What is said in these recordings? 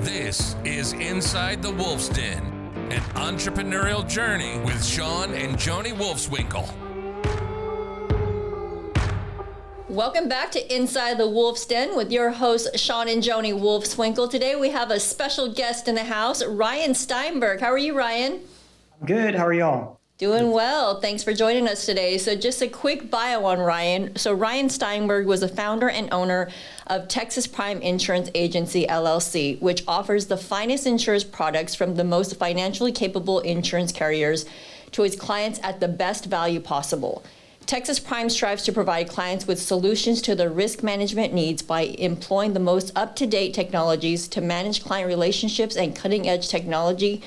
This is Inside the Wolf's Den, an entrepreneurial journey with Sean and Joni Wolfswinkle. Welcome back to Inside the Wolf's Den with your hosts, Sean and Joni Wolfswinkle. Today we have a special guest in the house, Ryan Steinberg. How are you, Ryan? Good. How are y'all? Doing well. Thanks for joining us today. So just a quick bio on Ryan. So Ryan Steinberg was the founder and owner of Texas Prime Insurance Agency, LLC, which offers the finest insurance products from the most financially capable insurance carriers to its clients at the best value possible. Texas Prime strives to provide clients with solutions to their risk management needs by employing the most up-to-date technologies to manage client relationships and cutting-edge technology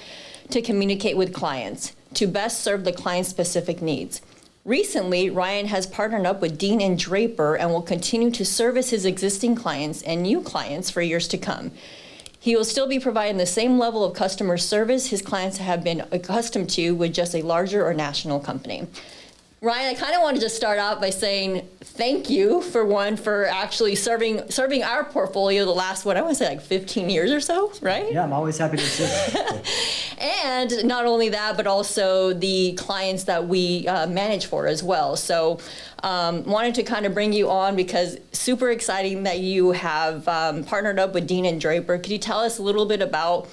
to communicate with clients to best serve the client's specific needs. Recently, Ryan has partnered up with Dean Draper and will continue to service his existing clients and new clients for years to come. He will still be providing the same level of customer service his clients have been accustomed to with just a larger or national company. Ryan, I kind of wanted to start out by saying thank you for actually serving our portfolio the last, I want to say like 15 years or so, right? Yeah, I'm always happy to assist. And not only that, but also the clients that we manage for as well. So wanted to kind of bring you on because super exciting that you have partnered up with Dean Draper. Could you tell us a little bit about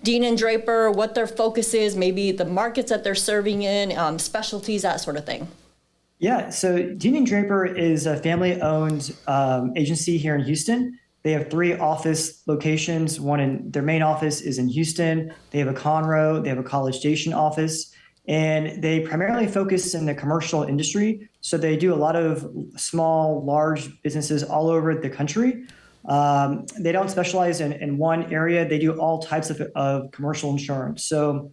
Dean Draper, what their focus is, maybe the markets that they're serving in, specialties, that sort of thing? Yeah, so Dean Draper is a family-owned agency here in Houston. They have 3 office locations. Their main office is in Houston. They have a Conroe, they have a College Station office, and they primarily focus in the commercial industry. So they do a lot of small, large businesses all over the country. They don't specialize in one area. They do all types of commercial insurance. So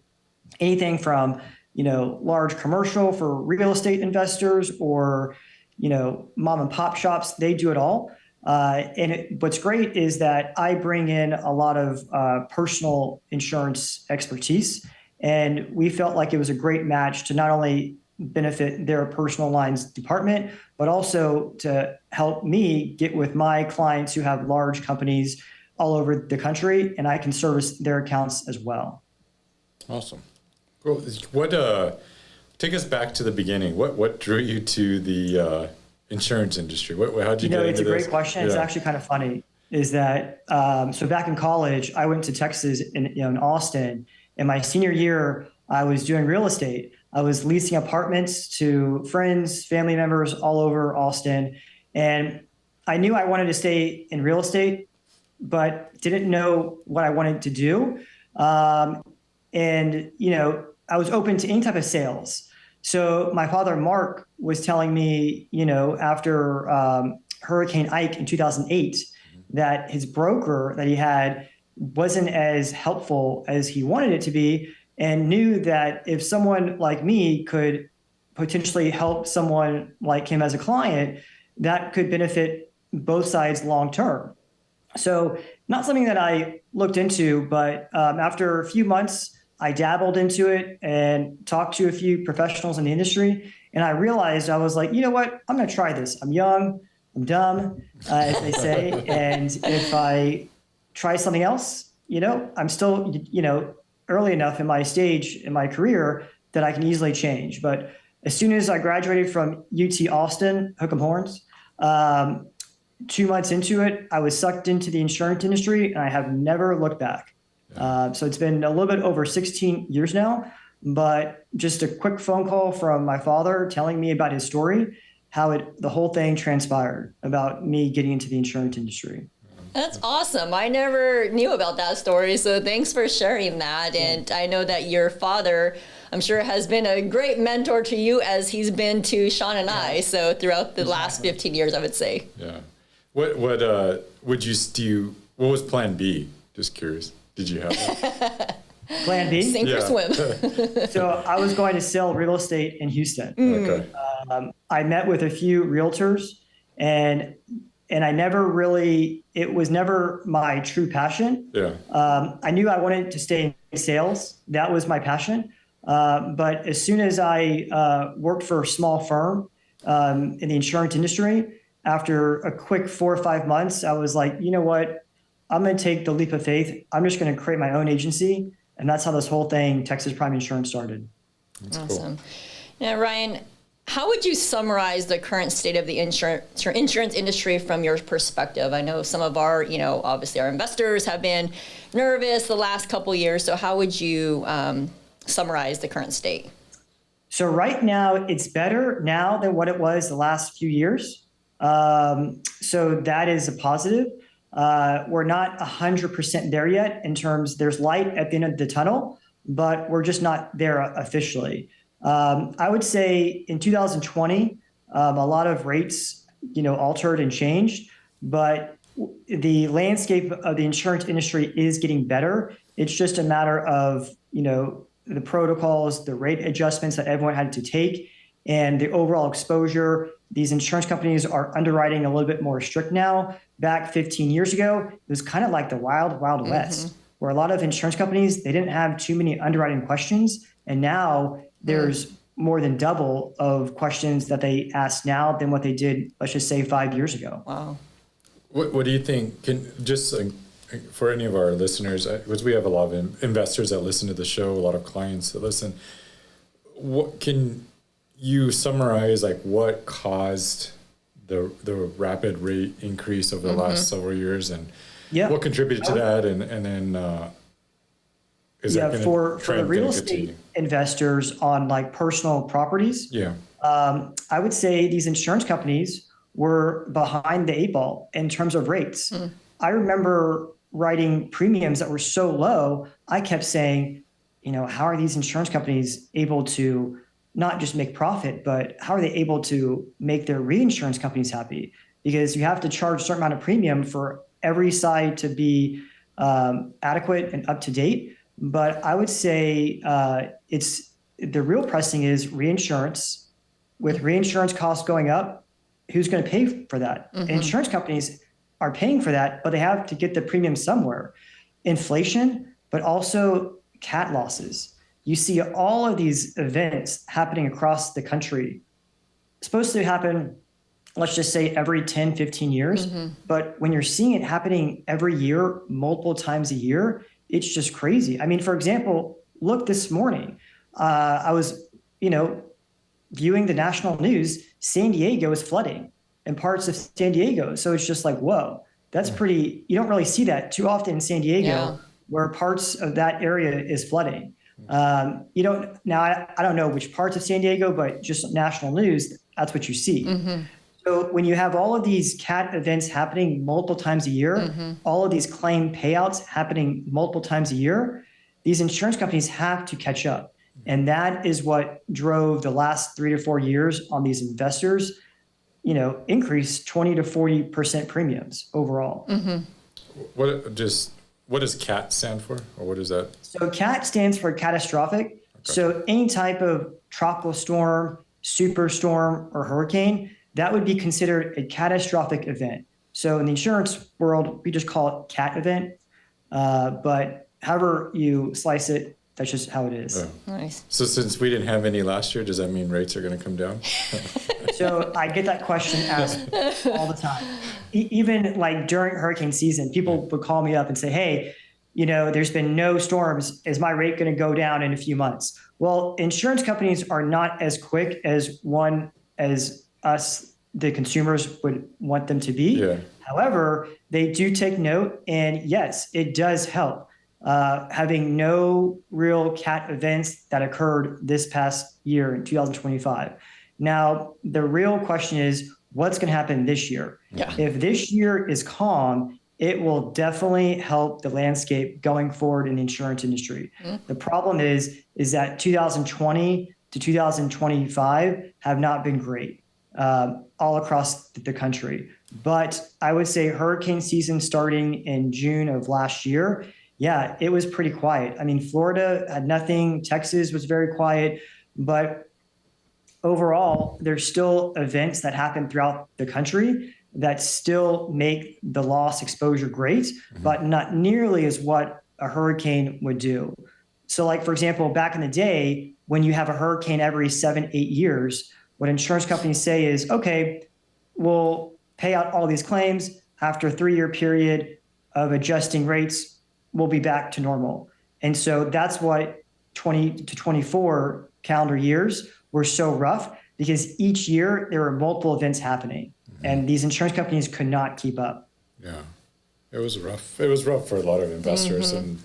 anything from, large commercial for real estate investors or, mom and pop shops, they do it all. What's great is that I bring in a lot of personal insurance expertise, and we felt like it was a great match to not only benefit their personal lines department, but also to help me get with my clients who have large companies all over the country, and I can service their accounts as well. Awesome. Cool. Take us back to the beginning. What drew you to the insurance industry? How'd you get into this? It's a great question. Yeah. It's actually kind of funny. Is that so? Back in college, I went to Texas in Austin. In my senior year, I was doing real estate. I was leasing apartments to friends, family members all over Austin. And I knew I wanted to stay in real estate, but didn't know what I wanted to do. I was open to any type of sales. So my father, Mark, was telling me, after Hurricane Ike in 2008, that his broker that he had wasn't as helpful as he wanted it to be, and knew that if someone like me could potentially help someone like him as a client, that could benefit both sides long term. So not something that I looked into, but after a few months, I dabbled into it and talked to a few professionals in the industry. And I realized, I was like, you know what, I'm going to try this. I'm young, I'm dumb, as they say. And if I try something else, I'm still, early enough in my stage in my career that I can easily change. But as soon as I graduated from UT Austin, hook 'em horns, 2 months into it, I was sucked into the insurance industry and I have never looked back. So it's been a little bit over 16 years now, but just a quick phone call from my father telling me about his story, how the whole thing transpired about me getting into the insurance industry. That's awesome. I never knew about that story, so thanks for sharing that. And I know that your father, I'm sure, has been a great mentor to you as he's been to Sean and I. So throughout the last 15 years, I would say. Yeah. What was Plan B? Just curious. Did you have that? Plan B? Sink or swim. So I was going to sell real estate in Houston. Okay. I met with a few realtors, and I never really, it was never my true passion. Yeah. I knew I wanted to stay in sales. That was my passion. But as soon as I worked for a small firm in the insurance industry, after a quick 4 or 5 months, I was like, you know what? I'm going to take the leap of faith. I'm just going to create my own agency. And that's how this whole thing, Texas Prime Insurance, started. That's Awesome. cool. Now, Ryan, how would you summarize the current state of the insurance industry from your perspective? I know some of our, obviously our investors have been nervous the last couple of years. So how would you summarize the current state? So right now, it's better now than what it was the last few years. So that is a positive. We're not 100% there yet in terms, there's light at the end of the tunnel, but we're just not there officially. I would say in 2020, a lot of rates, altered and changed, but the landscape of the insurance industry is getting better. It's just a matter of, the protocols, the rate adjustments that everyone had to take, and the overall exposure. These insurance companies are underwriting a little bit more strict now. Back 15 years ago, it was kind of like the wild, wild west, where a lot of insurance companies, they didn't have too many underwriting questions. And now there's more than double of questions that they ask now than what they did, let's just say 5 years ago. Wow. What do you think? For any of our listeners, because we have a lot of investors that listen to the show, a lot of clients that listen, what can you summarize, what caused the rapid rate increase over the last several years, and what contributed to that, and then is that going for the real estate investors on personal properties? I would say these insurance companies were behind the eight ball in terms of rates. I remember writing premiums that were so low. I kept saying, how are these insurance companies able to not just make profit, but how are they able to make their reinsurance companies happy? Because you have to charge a certain amount of premium for every side to be adequate and up to date. But I would say it's the real pressing is reinsurance. With reinsurance costs going up, who's going to pay for that? Insurance companies are paying for that, but they have to get the premium somewhere. Inflation, but also cat losses. You see all of these events happening across the country. It's supposed to happen, let's just say every 10, 15 years. But when you're seeing it happening every year, multiple times a year, it's just crazy. I mean, for example, look this morning. I was, viewing the national news. San Diego is flooding in parts of San Diego. So it's just like, whoa, that's pretty, you don't really see that too often in San Diego, where parts of that area is flooding. I don't know which parts of San Diego, but just national news, that's what you see. So when you have all of these cat events happening multiple times a year, all of these claim payouts happening multiple times a year, these insurance companies have to catch up. And that is what drove the last 3 to 4 years on these investors, increase 20 to 40% premiums overall. What does CAT stand for, or what is that? So CAT stands for catastrophic. Okay. So any type of tropical storm, superstorm, or hurricane, that would be considered a catastrophic event. So in the insurance world, we just call it CAT event. But however you slice it, that's just how it is. Oh. Nice. So since we didn't have any last year, does that mean rates are going to come down? So I get that question asked all the time. Even during hurricane season, people would call me up and say, hey, there's been no storms. Is my rate going to go down in a few months? Well, insurance companies are not as quick as us, the consumers, would want them to be. Yeah. However, they do take note. And yes, it does help. Having no real cat events that occurred this past year in 2025. Now, the real question is, what's going to happen this year? Yeah. If this year is calm, it will definitely help the landscape going forward in the insurance industry. The problem is that 2020 to 2025 have not been great all across the country. But I would say hurricane season starting in June of last year, yeah, it was pretty quiet. I mean, Florida had nothing. Texas was very quiet. But overall, there's still events that happen throughout the country that still make the loss exposure great, but not nearly as what a hurricane would do. So for example, back in the day, when you have a hurricane every 7-8 years, what insurance companies say is, okay, we'll pay out all these claims after a 3-year period. of adjusting rates, we'll be back to normal. And so that's what 20 to 24 calendar years were so rough, because each year there were multiple events happening, and these insurance companies could not keep up. Yeah, it was rough. It was rough for a lot of investors, and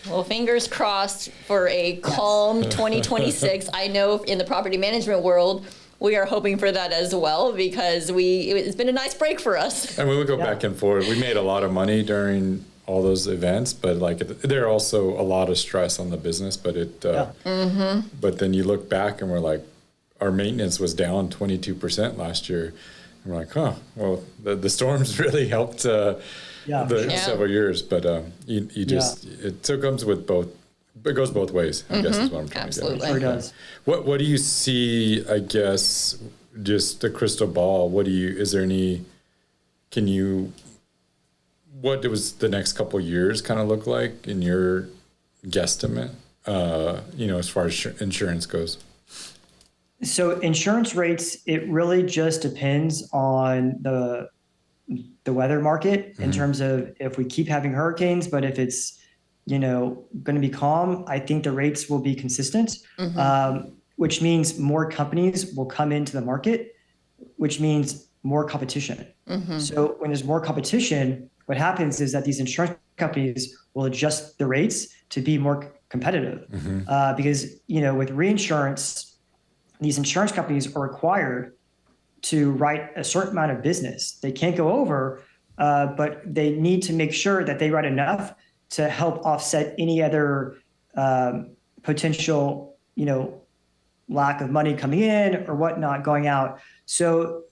Well, fingers crossed for a calm 2026. I know in the property management world, we are hoping for that as well, because it's been a nice break for us. and we would go back and forth. We made a lot of money during all those events, but like there are also a lot of stress on the business. But but then you look back and we're like, our maintenance was down 22% last year. And we're like, well, the storms really helped several years. But you just it comes with both. It goes both ways, I guess is what I'm trying to get. It sure does. What do you see, I guess, just the crystal ball? What does the next couple of years kind of look like in your guesstimate, as far as insurance goes? So insurance rates, it really just depends on the weather market in terms of if we keep having hurricanes, but if it's going to be calm, I think the rates will be consistent, which means more companies will come into the market, which means more competition. So when there's more competition, what happens is that these insurance companies will adjust the rates to be more competitive, because with reinsurance, these insurance companies are required to write a certain amount of business. They can't go over, but they need to make sure that they write enough to help offset any other potential, lack of money coming in or whatnot going out. So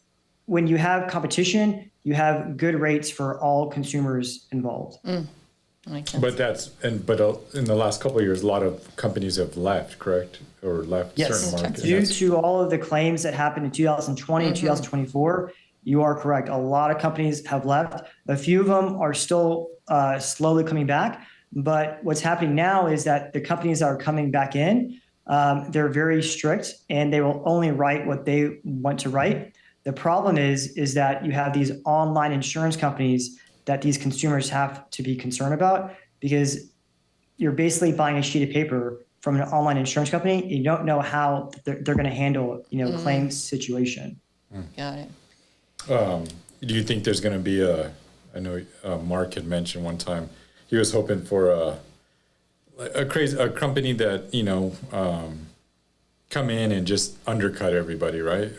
when you have competition, you have good rates for all consumers involved. But in the last couple of years, a lot of companies have left, correct? Or left certain markets. Due to all of the claims that happened in 2020 and 2024, you are correct. A lot of companies have left. A few of them are still slowly coming back. But what's happening now is that the companies that are coming back in, they're very strict, and they will only write what they want to write. The problem is that you have these online insurance companies that these consumers have to be concerned about, because you're basically buying a sheet of paper from an online insurance company. You don't know how they're going to handle, claims situation. Got it. Do you think there's going to be I know Mark had mentioned one time he was hoping for a company that, come in and just undercut everybody, right?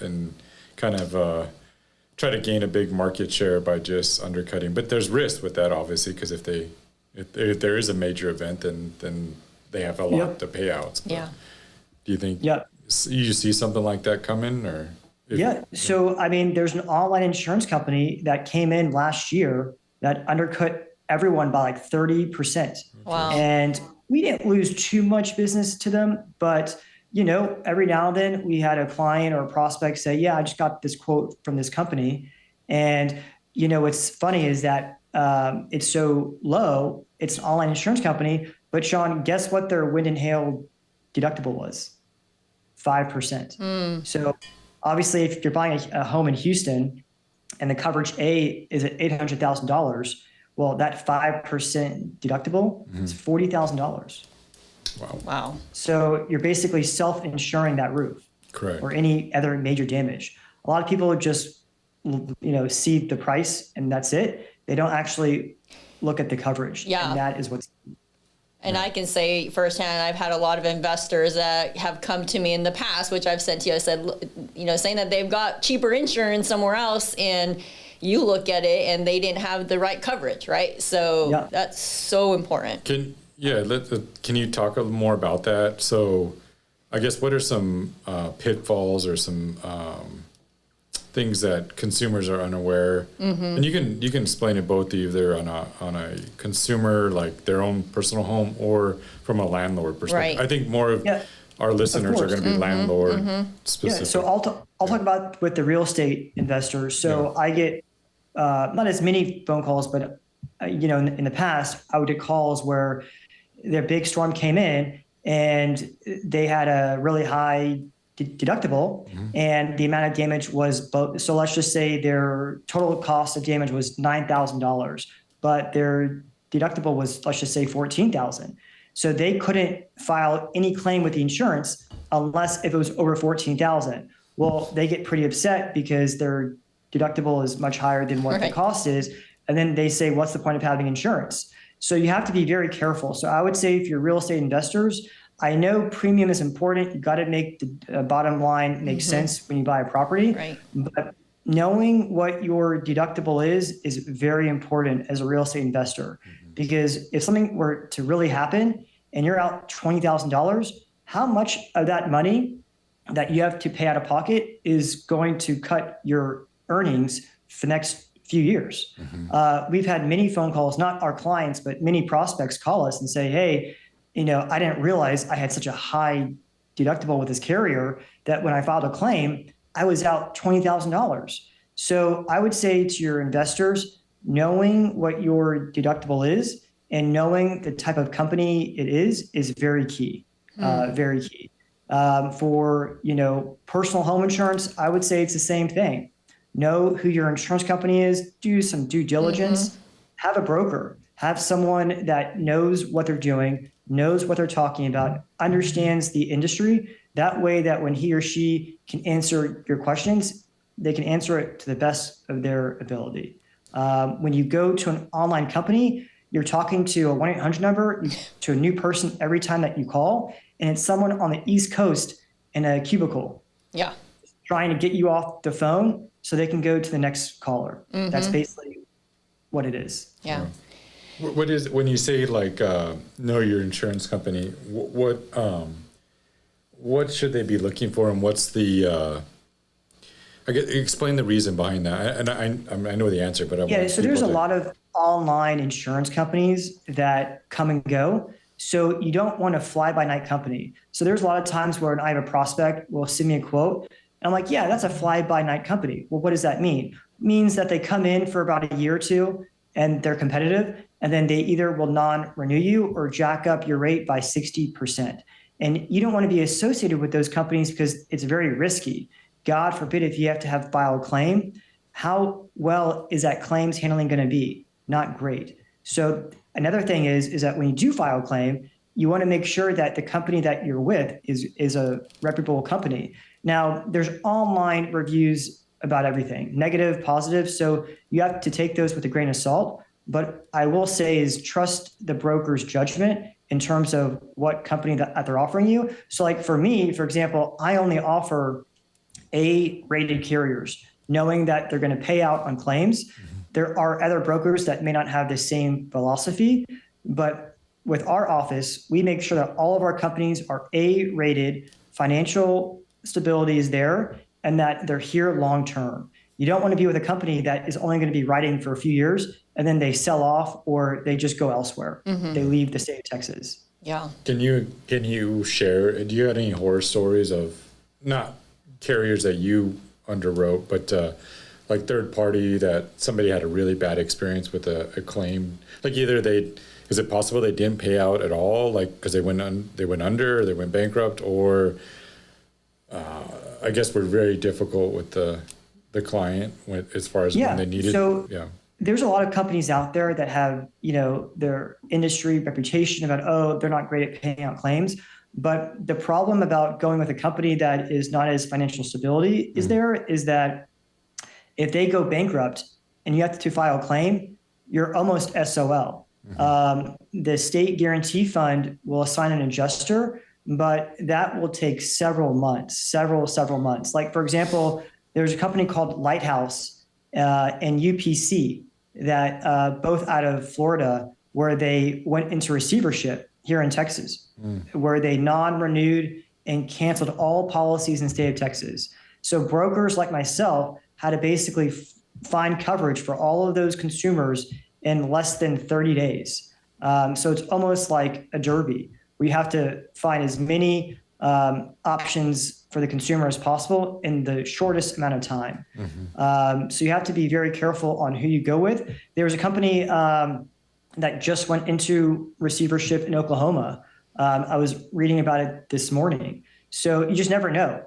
And kind of try to gain a big market share by just undercutting. But there's risk with that, obviously, because if there is a major event, then they have a lot to pay out. But do you think you see something like that coming, or? So, there's an online insurance company that came in last year that undercut everyone by like 30%. Wow. And we didn't lose too much business to them, but every now and then we had a client or a prospect say, I just got this quote from this company. And, what's funny is that it's so low, it's an online insurance company, but Sean, guess what their wind and hail deductible was? 5%. So obviously if you're buying a home in Houston and the coverage A is at $800,000, well, that 5% deductible is $40,000. Wow. So you're basically self-insuring that roof. Correct. Or any other major damage. A lot of people just, see the price and that's it. They don't actually look at the coverage. Yeah. And that is what's. And I can say firsthand, I've had a lot of investors that have come to me in the past, which I've said to you, saying that they've got cheaper insurance somewhere else, and you look at it and they didn't have the right coverage, right? So that's so important. Can you talk a little more about that? So I guess what are some pitfalls or some things that consumers are unaware? And you can explain it both either on a consumer, like their own personal home, or from a landlord perspective. Right. I think more of our listeners are going to be landlord specific. So I'll talk about with the real estate investors. So I get not as many phone calls, but in the past I would get calls where their big storm came in and they had a really high deductible, and the amount of damage was so let's just say their total cost of damage was $9,000, but their deductible was, let's just say, $14,000. So they couldn't file any claim with the insurance unless if it was over $14,000. Well, they get pretty upset because their deductible is much higher than what the cost is. And then they say, what's the point of having insurance? So you have to be very careful. So I would say if you're real estate investors, I know premium is important. You got to make the bottom line make sense when you buy a property. Right. But knowing what your deductible is very important as a real estate investor. Because if something were to really happen and you're out $20,000, how much of that money that you have to pay out of pocket is going to cut your earnings for the next few years? We've had many phone calls, not our clients, but many prospects call us and say, hey, I didn't realize I had such a high deductible with this carrier that when I filed a claim, I was out $20,000. So I would say to your investors, knowing what your deductible is and knowing the type of company it is very key, very key. For, personal home insurance, I would say it's the same thing. Know who your insurance company is, do some due diligence, have a broker, have someone that knows what they're doing, knows what they're talking about, understands the industry. That way that when he or she can answer your questions, they can answer it to the best of their ability. When you go to an online company, you're talking to a 1-800 number to a new person every time that you call, and it's someone on the East Coast in a cubicle. Yeah. Trying to get you off the phone so they can go to the next caller. That's basically what it is. Yeah. What is, when you say know your insurance company, what should they be looking for, and what's the explain the reason behind that? And I know the answer, but so there's a lot of online insurance companies that come and go. So you don't want a fly-by-night company. So there's a lot of times where I have a prospect will send me a quote, and I'm like, yeah, that's a fly-by-night company. Well, what does that mean? It means that they come in for about a year or two and they're competitive, and then they either will non-renew you or jack up your rate by 60%. And you don't want to be associated with those companies because it's very risky. God forbid if you have to file a claim, how well is that claims handling going to be? Not great. So another thing is that when you do file a claim, you want to make sure that the company that you're with is a reputable company. Now, there's online reviews about everything, negative, positive. So you have to take those with a grain of salt. But I will say is trust the broker's judgment in terms of what company that they're offering you. So like for me, for example, I only offer A-rated carriers, knowing that they're going to pay out on claims. There are other brokers that may not have the same philosophy, but with our office, we make sure that all of our companies are A-rated, financial stability is there, and that they're here long-term. You don't want to be with a company that is only going to be writing for a few years and then they sell off or they just go elsewhere. They leave the state of Texas. Yeah. Can you share, do you have any horror stories of not carriers that you underwrote, but like third party that somebody had a really bad experience with a claim? Like either is it possible they didn't pay out at all, like because they went under, or they went bankrupt, or I guess we're very difficult with the client as far as when they needed. So there's a lot of companies out there that have, their industry reputation about, they're not great at paying out claims. But the problem about going with a company that is not as financial stability is that if they go bankrupt and you have to file a claim, you're almost SOL. The state guarantee fund will assign an adjuster, but that will take several months. Like, for example, there's a company called Lighthouse and UPC that both out of Florida, where they went into receivership here in Texas, where they non-renewed and canceled all policies in the state of Texas. So brokers like myself had to basically find coverage for all of those consumers in less than 30 days. So it's almost like a derby. We have to find as many options for the consumer as possible in the shortest amount of time. So you have to be very careful on who you go with. There was a company that just went into receivership in Oklahoma. I was reading about it this morning. So you just never know.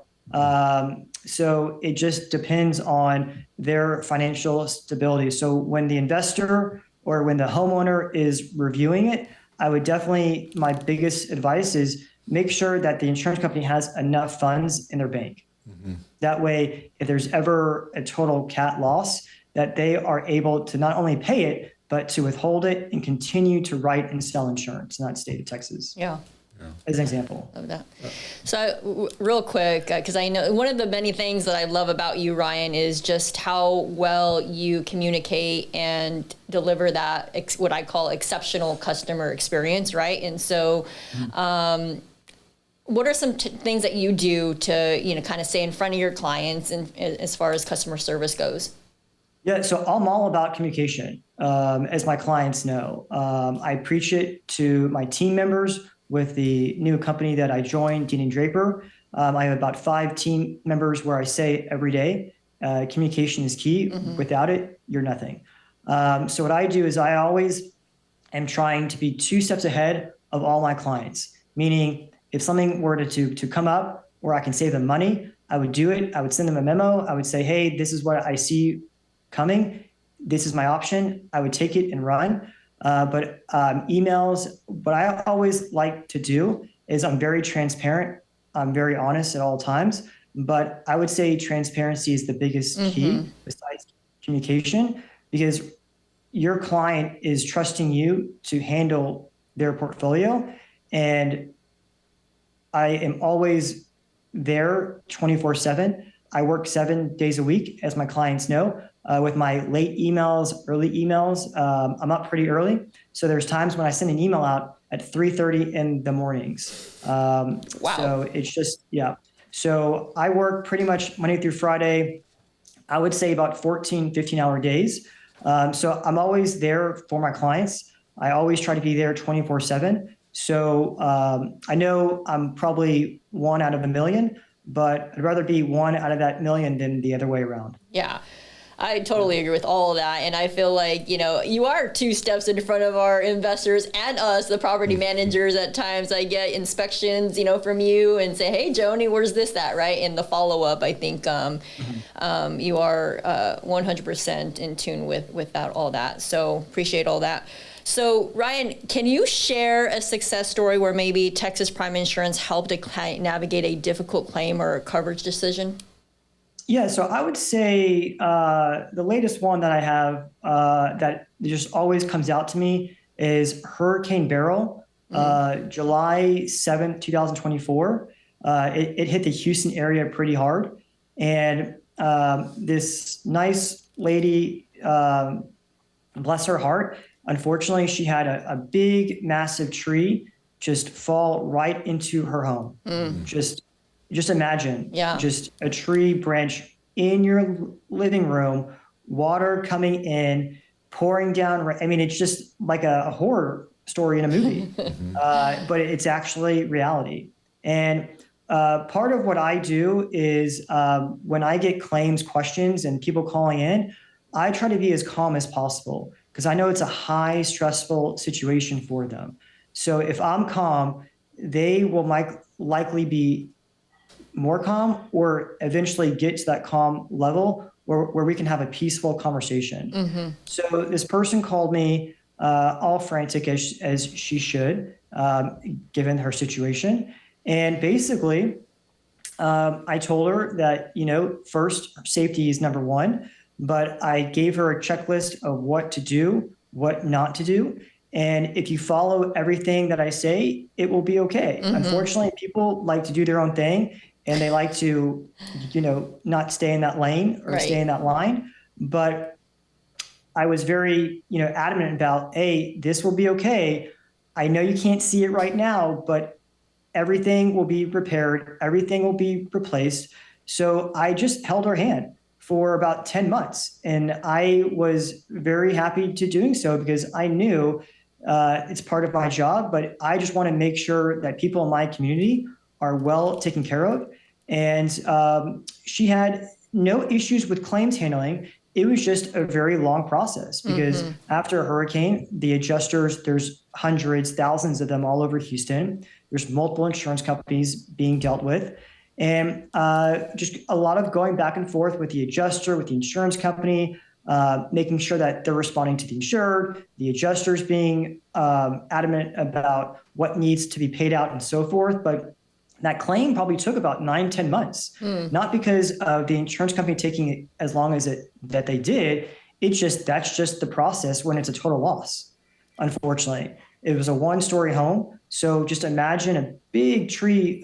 So it just depends on their financial stability. So when the investor or when the homeowner is reviewing it, I would definitely, my biggest advice is make sure that the insurance company has enough funds in their bank. That way, if there's ever a total cat loss, that they are able to not only pay it, but to withhold it and continue to write and sell insurance in that state of Texas. Yeah. As an example of that. So real quick, because I know one of the many things that I love about you, Ryan, is just how well you communicate and deliver that what I call exceptional customer experience, right? And so what are some things that you do to, kind of stay in front of your clients and as far as customer service goes? Yeah, so I'm all about communication, as my clients know. I preach it to my team members with the new company that I joined, Dean Draper. I have about 5 team members where I say every day, communication is key. Without it, you're nothing. So what I do is I always am trying to be 2 steps ahead of all my clients, meaning if something were to come up where I can save them money, I would do it. I would send them a memo. I would say, hey, this is what I see coming. This is my option. I would take it and run. But emails, what I always like to do is I'm very transparent. I'm very honest at all times. But I would say transparency is the biggest key besides communication, because your client is trusting you to handle their portfolio. And I am always there 24/7. I work 7 days a week, as my clients know. With my late emails, early emails, I'm up pretty early. So there's times when I send an email out at 3:30 in the mornings. Wow. So it's just, yeah. So I work pretty much Monday through Friday. I would say about 14, 15-hour days. So I'm always there for my clients. I always try to be there 24/7. So I know I'm probably 1 out of a million, but I'd rather be 1 out of that million than the other way around. Yeah. I totally agree with all of that. And I feel like, you are 2 steps in front of our investors and us, the property managers. At times I get inspections, from you and say, hey, Joni, where's this, that, right? And the follow-up, I think you are 100% in tune with that, all that. So appreciate all that. So Ryan, can you share a success story where maybe Texas Prime Insurance helped a client navigate a difficult claim or coverage decision? Yeah, so I would say the latest one that I have that just always comes out to me is Hurricane Beryl, July 7th, 2024. It hit the Houston area pretty hard. And this nice lady, bless her heart, unfortunately, she had a big, massive tree just fall right into her home. Just imagine, just a tree branch in your living room, water coming in, pouring down. I mean, it's just like a horror story in a movie, but it's actually reality. And part of what I do is when I get claims questions and people calling in, I try to be as calm as possible because I know it's a high stressful situation for them. So if I'm calm, they will likely be more calm or eventually get to that calm level where we can have a peaceful conversation. So this person called me all frantic as she should, given her situation. And basically, I told her that, first, safety is number one, but I gave her a checklist of what to do, what not to do. And if you follow everything that I say, it will be okay. Unfortunately, people like to do their own thing and they like to, not stay in that lane or stay in that line. But I was very, adamant about, hey, this will be okay. I know you can't see it right now, but everything will be repaired. Everything will be replaced. So I just held her hand for about 10 months. And I was very happy to doing so because I knew it's part of my job, but I just want to make sure that people in my community are well taken care of. And she had no issues with claims handling. It was just a very long process because after a hurricane, the adjusters, there's hundreds, thousands of them all over Houston. There's multiple insurance companies being dealt with. And just a lot of going back and forth with the adjuster, with the insurance company. making sure that they're responding to the insured, the adjusters being adamant about what needs to be paid out and so forth. But that claim probably took about 9-10 months, not because of the insurance company taking it as long as that they did. That's just the process when it's a total loss. Unfortunately, it was a one-story home. So just imagine a big tree,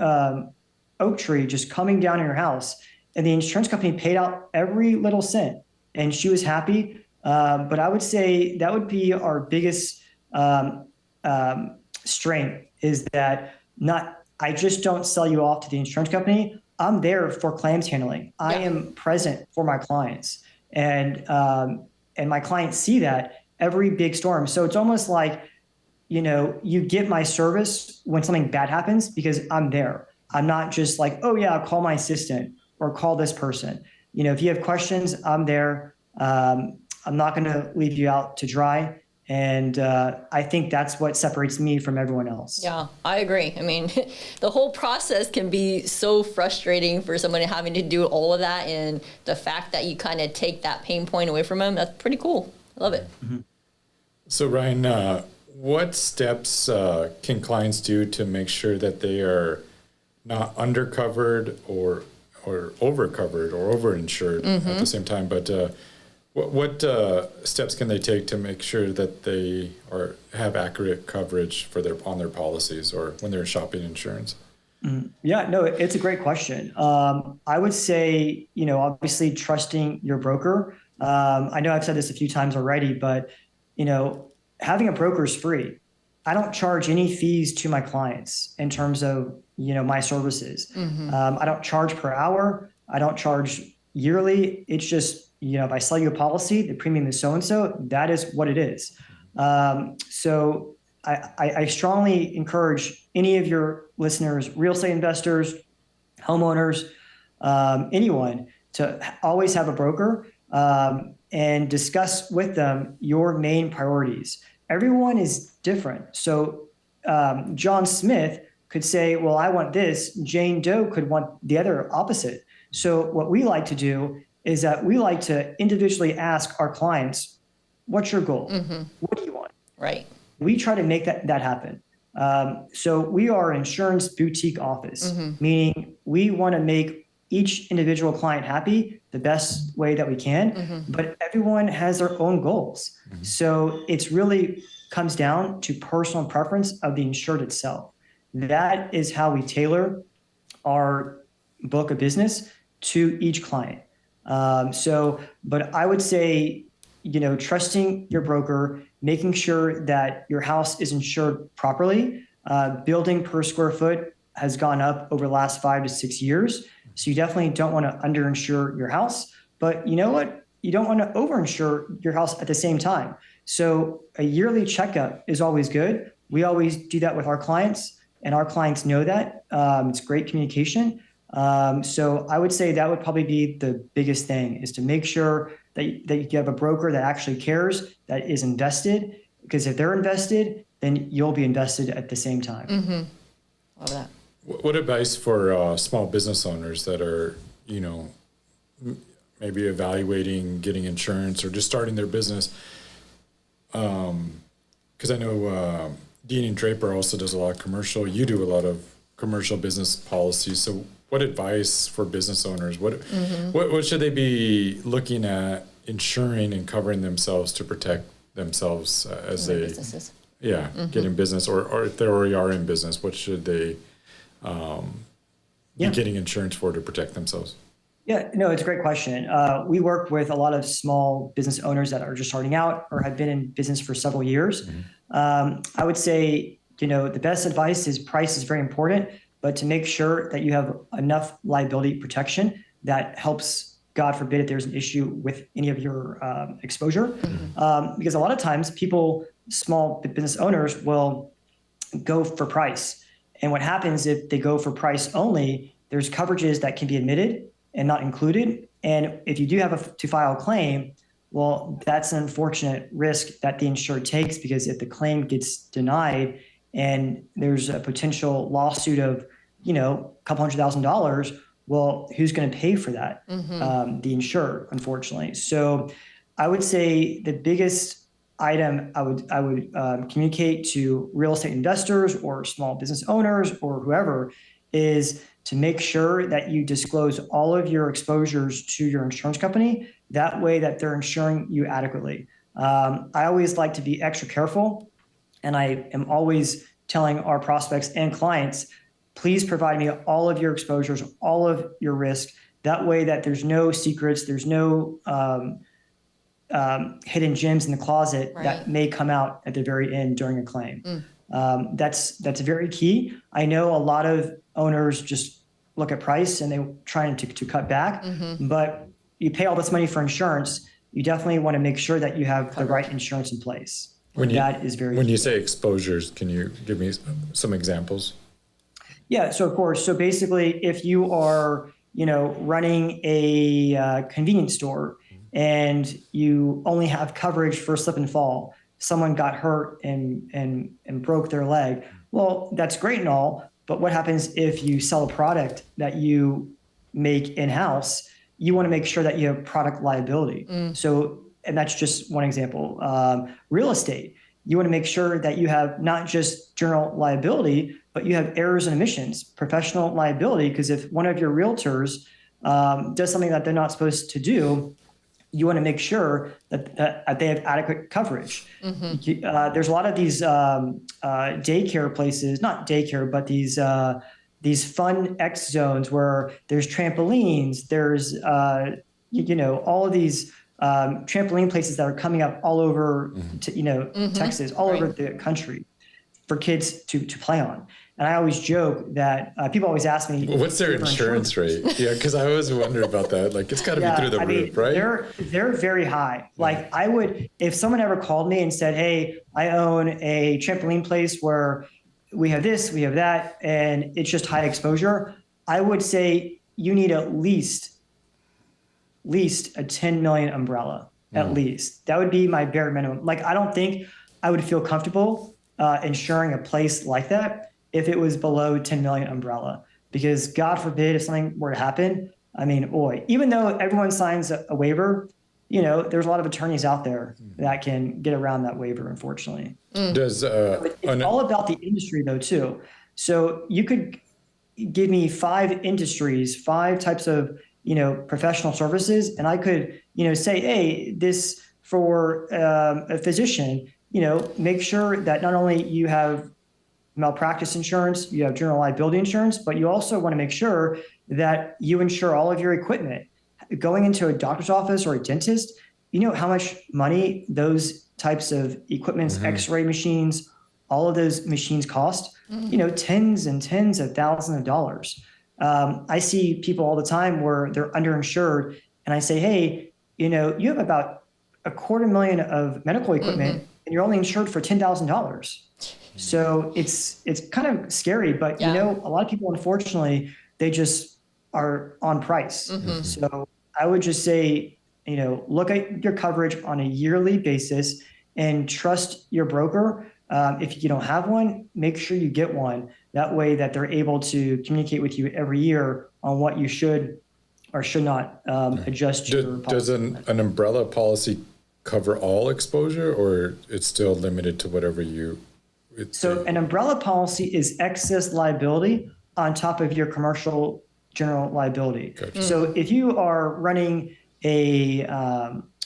oak tree, just coming down in your house, and the insurance company paid out every little cent, and she was happy. But I would say that would be our biggest strength, is that I just don't sell you off to the insurance company. I'm there for claims handling. I am present for my clients, and my clients see that every big storm. So it's almost like, you get my service when something bad happens because I'm there. I'm not just like, oh yeah, I'll call my assistant or call this person. If you have questions, I'm there. I'm not going to leave you out to dry. And I think that's what separates me from everyone else. Yeah, I agree. I mean, the whole process can be so frustrating for someone having to do all of that. And the fact that you kind of take that pain point away from them, that's pretty cool. I love it. Mm-hmm. So Ryan, what steps can clients do to make sure that they are not undercovered or overcovered or overinsured at the same time? But what steps can they take to make sure that they have accurate coverage on their policies or when they're shopping insurance? Yeah, no, it's a great question. I would say, obviously trusting your broker. I know I've said this a few times already, but, having a broker is free. I don't charge any fees to my clients in terms of, my services. I don't charge per hour. I don't charge yearly. It's just, if I sell you a policy, the premium is so-and-so, that is what it is. So I strongly encourage any of your listeners, real estate investors, homeowners, anyone, to always have a broker and discuss with them your main priorities. Everyone is different. So John Smith could say, well, I want this. Jane Doe could want the other opposite. So what we like to do is that we like to individually ask our clients, what's your goal? What do you want? Right. We try to make that happen. So we are an insurance boutique office, meaning we want to make each individual client happy the best way that we can, but everyone has their own goals. So it's really comes down to personal preference of the insured itself. That is how we tailor our book of business to each client. But I would say, trusting your broker, making sure that your house is insured properly. Building per square foot has gone up over the last 5 to 6 years. So you definitely don't want to underinsure your house, but you know what? You don't want to overinsure your house at the same time. So a yearly checkup is always good. We always do that with our clients, and our clients know that. It's great communication. So I would say that would probably be the biggest thing, is to make sure that you have a broker that actually cares, that is invested, because if they're invested, then you'll be invested at the same time. Love that. What advice for small business owners that are, maybe evaluating getting insurance or just starting their business? Because I know Dean Draper also does a lot of commercial. You do a lot of commercial business policies. So what advice for business owners? What should they be looking at insuring and covering themselves to protect themselves as they businesses. Get in business, or if they already are in business, what should they be getting insurance for to protect themselves? Yeah, no, it's a great question. We work with a lot of small business owners that are just starting out or have been in business for several years. I would say, the best advice is price is very important, but to make sure that you have enough liability protection that helps, God forbid, if there's an issue with any of your exposure. Because a lot of times small business owners will go for price. And what happens if they go for price only, there's coverages that can be omitted and not included. And if you do have to file a claim, well, that's an unfortunate risk that the insured takes, because if the claim gets denied and there's a potential lawsuit of, a couple $100,000, well, who's going to pay for that? The insured, unfortunately. So I would say the biggest item I would communicate to real estate investors or small business owners or whoever is to make sure that you disclose all of your exposures to your insurance company. That way that they're insuring you adequately. I always like to be extra careful, and I am always telling our prospects and clients, please provide me all of your exposures, all of your risk. That way that there's no secrets, there's no hidden gems in the closet that may come out at the very end during a claim. That's very key. I know a lot of owners just look at price and they trying to cut back, but you pay all this money for insurance, you definitely want to make sure that you have the right insurance in place. That is very key. When you say exposures, can you give me some examples? Yeah, so of course. So basically, if you are, running a convenience store and you only have coverage for slip and fall, someone got hurt and broke their leg. Well, that's great and all, but what happens if you sell a product that you make in-house? You want to make sure that you have product liability. So, and that's just one example. Real estate, you want to make sure that you have not just general liability, but you have errors and omissions, professional liability, because if one of your realtors does something that they're not supposed to do, you want to make sure that they have adequate coverage. There's a lot of these daycare places, not daycare, but these fun X zones where there's trampolines, there's all of these trampoline places that are coming up all over Texas, all over the country for kids to play on. And I always joke that people always ask me, what's their insurance rate? Yeah, because I always wonder about that. Like, it's got to be through the roof, right? They're very high. Like, I would, if someone ever called me and said, hey, I own a trampoline place where we have this, we have that, and it's just high exposure, I would say you need at least a 10 million umbrella, at least. That would be my bare minimum. Like, I don't think I would feel comfortable insuring a place like that if it was below 10 million umbrella, because God forbid if something were to happen, I mean, boy, even though everyone signs a waiver, there's a lot of attorneys out there that can get around that waiver, unfortunately. It's all about the industry though, too. So you could give me 5 industries, 5 types of, professional services, and I could, say, hey, this for a physician, make sure that not only you have malpractice insurance, you have general liability insurance, but you also want to make sure that you insure all of your equipment. Going into a doctor's office or a dentist, you know how much money those types of equipments, X-ray machines, all of those machines cost, tens and tens of thousands of dollars. I see people all the time where they're underinsured, and I say, hey, you have about $250,000 of medical equipment and you're only insured for $10,000. So it's kind of scary, but a lot of people, unfortunately, they just are on price. So I would just say, look at your coverage on a yearly basis and trust your broker. If you don't have one, make sure you get one. That way that they're able to communicate with you every year on what you should or should not adjust your policy. Does an umbrella policy cover all exposure, or it's still limited to whatever you... So an umbrella policy is excess liability on top of your commercial general liability. Gotcha. So if you are running a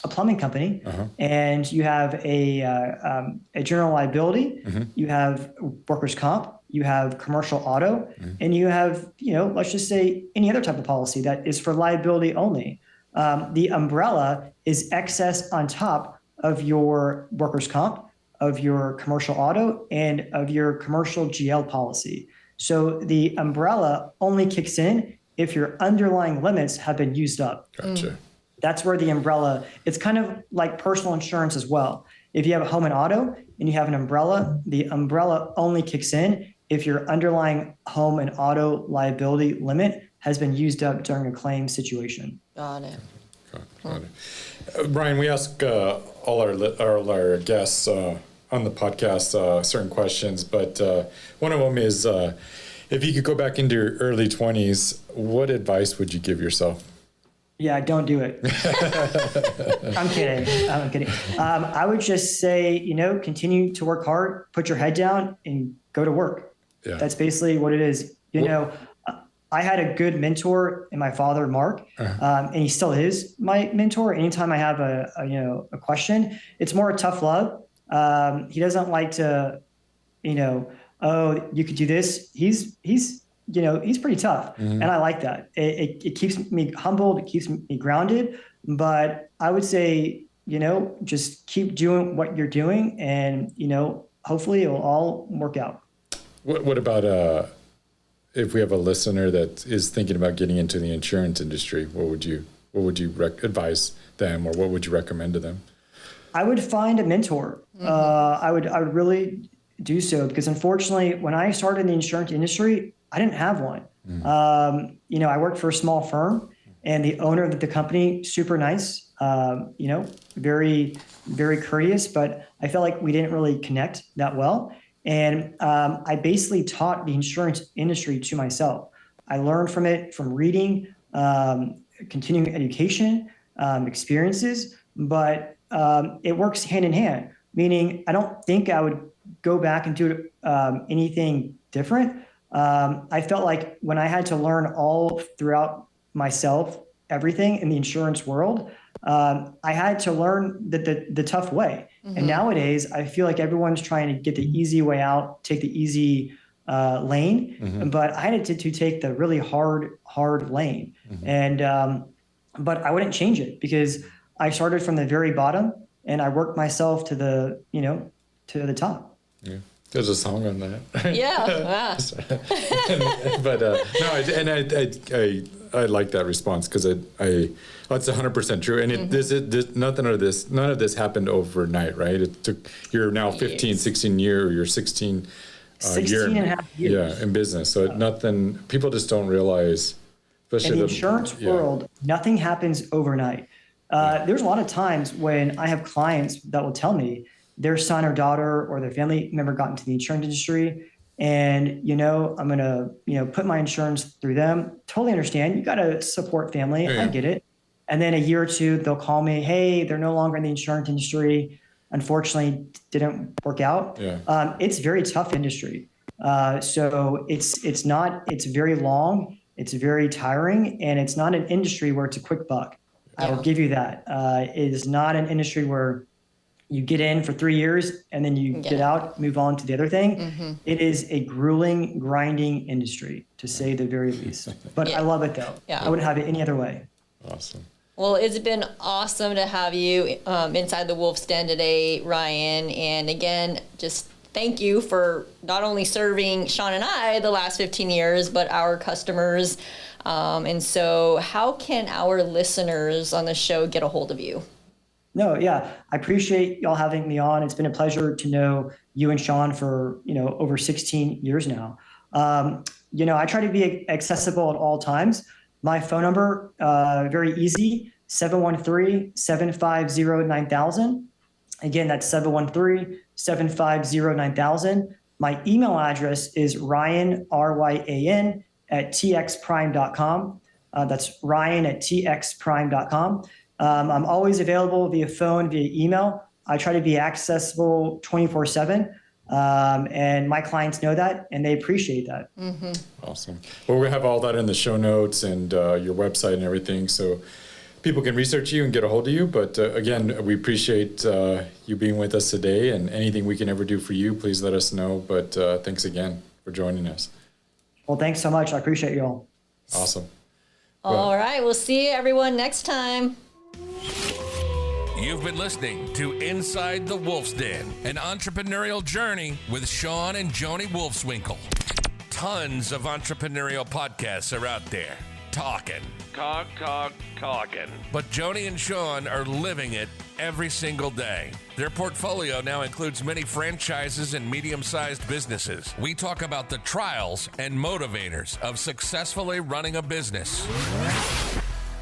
plumbing company and you have a general liability, you have workers' comp, you have commercial auto, and you have, let's just say any other type of policy that is for liability only. The umbrella is excess on top of your workers' comp, of your commercial auto, and of your commercial GL policy. So the umbrella only kicks in if your underlying limits have been used up. Gotcha. That's where the umbrella, it's kind of like personal insurance as well. If you have a home and auto and you have an umbrella, the umbrella only kicks in if your underlying home and auto liability limit has been used up during a claim situation. Got it. Got it. Ryan, we ask all our guests on the podcast certain questions, but one of them is, if you could go back into your early 20s, what advice would you give yourself? Yeah, don't do it. I'm kidding. I'm kidding. I would just say, continue to work hard, put your head down, and go to work. Yeah. That's basically what it is. I had a good mentor in my father, Mark, and he still is my mentor. Anytime I have a question, it's more a tough love. He doesn't like to, oh, you could do this. He's pretty tough, and I like that. It keeps me humbled. It keeps me grounded. But I would say, just keep doing what you're doing, and hopefully it'll all work out. What about if we have a listener that is thinking about getting into the insurance industry? What would you advise them, or what would you recommend to them? I would find a mentor. I would really do so, because unfortunately, when I started in the insurance industry, I didn't have one. I worked for a small firm, and the owner of the company, super nice, very, very courteous, but I felt like we didn't really connect that well. And I basically taught the insurance industry to myself. I learned from it, from reading, continuing education, experiences, but it works hand in hand, meaning I don't think I would go back and do anything different. I felt like when I had to learn all throughout myself, everything in the insurance world, I had to learn the tough way. And nowadays, I feel like everyone's trying to get the easy way out, take the easy lane. But I had to take the really hard lane. And but I wouldn't change it, because I started from the very bottom and I worked myself to the top. Yeah. There's a song on that. Yeah. But I like that response, because that's 100% true. And none of this happened overnight, right? It took, you're now 15, 16 year, or you're 16 year and a half years. Yeah, in business. So nothing, people just don't realize, especially in the insurance world, nothing happens overnight. There's a lot of times when I have clients that will tell me their son or daughter or their family member got into the insurance industry, and I'm going to put my insurance through them. Totally understand. You got to support family. I get it. And then a year or two, they'll call me, hey, they're no longer in the insurance industry. Unfortunately, didn't work out. It's a very tough industry. So it's very long, it's very tiring, and it's not an industry where it's a quick buck. I will give you that. It is not an industry where you get in for 3 years and then you get out, move on to the other thing. It is a grueling, grinding industry, to say the very least. But I love it, though. I wouldn't have it any other way. Awesome. Well, it's been awesome to have you inside the Wolf's Den today, Ryan. And again, just thank you for not only serving Sean and I the last 15 years, but our customers. And so how can our listeners on the show get a hold of you? No, I appreciate y'all having me on. It's been a pleasure to know you and Sean for, over 16 years now. I try to be accessible at all times. My phone number, very easy, 713-750-9000. Again, that's 713-750-9000. My email address is Ryan, RYAN, @txprime.com. That's Ryan at txprime.com. I'm always available via phone, via email. I try to be accessible 24/7. And my clients know that, and they appreciate that. Awesome. Well, we have all that in the show notes and your website and everything, so people can research you and get a hold of you. But again, we appreciate you being with us today, and anything we can ever do for you, please let us know. But thanks again for joining us. Well, thanks so much. I appreciate you all. Awesome. All right. We'll see everyone next time. You've been listening to Inside the Wolf's Den, an entrepreneurial journey with Sean and Joni Wolfswinkle. Tons of entrepreneurial podcasts are out there, talking. But Joni and Sean are living it every single day. Their portfolio now includes many franchises and medium-sized businesses. We talk about the trials and motivators of successfully running a business.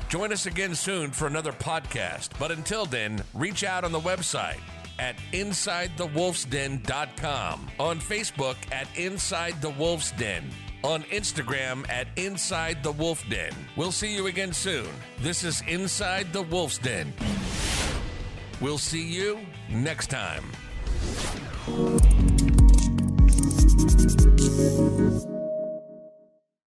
Join us again soon for another podcast. But until then, reach out on the website at InsideTheWolfsDen.com, on Facebook at Inside the Wolf's Den, on Instagram at Inside the Wolf Den. We'll see you again soon. This is Inside the Wolf's Den. We'll see you next time.